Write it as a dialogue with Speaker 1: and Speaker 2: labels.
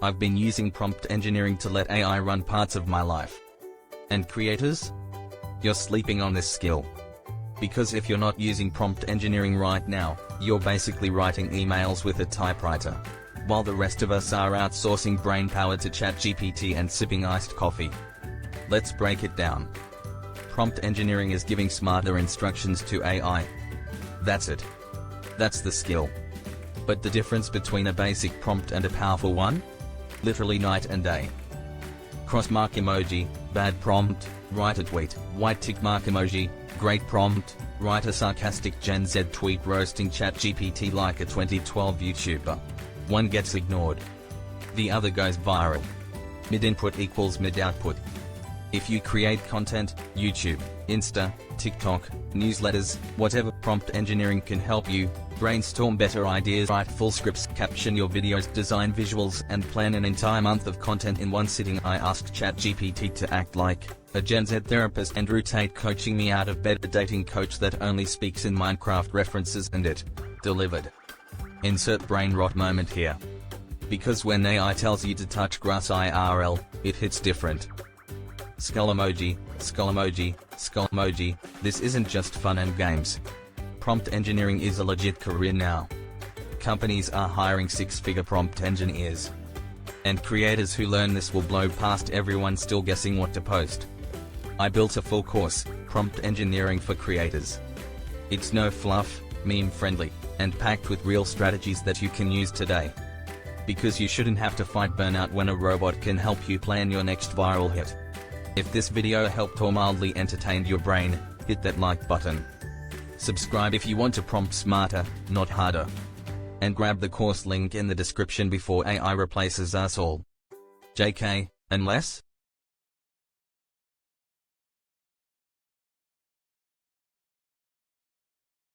Speaker 1: I've been using prompt engineering to let AI run parts of my life. And creators? You're sleeping on this skill. Because if you're not using prompt engineering right now, you're basically writing emails with a typewriter. While the rest of us are outsourcing brainpower to ChatGPT and sipping iced coffee. Let's break it down. Prompt engineering is giving smarter instructions to AI. That's it. That's the skill. But the difference between a basic prompt and a powerful one? Literally night and day. Cross mark emoji, bad prompt, write a tweet, white tick mark emoji, great prompt, write a sarcastic Gen Z tweet roasting ChatGPT like a 2012 YouTuber. One gets ignored. The other goes viral. Mid-input equals mid-output. If you create content, YouTube, Insta, TikTok, newsletters, whatever, prompt engineering can help you brainstorm better ideas, write full scripts, caption your videos, design visuals, and plan an entire month of content in one sitting. I asked ChatGPT to act like a Gen Z therapist and rotate coaching me out of bed, a dating coach that only speaks in Minecraft references, and it delivered. Insert brain rot moment here. Because when AI tells you to touch grass IRL, it hits different. Skull emoji, skull emoji, skull emoji. This isn't just fun and games. Prompt engineering is a legit career now. Companies are hiring six-figure prompt engineers. And creators who learn this will blow past everyone still guessing what to post. I built a full course, Prompt Engineering for Creators. It's no fluff, meme-friendly, and packed with real strategies that you can use today. Because you shouldn't have to fight burnout when a robot can help you plan your next viral hit. If this video helped or mildly entertained your brain, hit that like button. Subscribe if you want to prompt smarter, not harder. And grab the course link in the description before AI replaces us all. JK, unless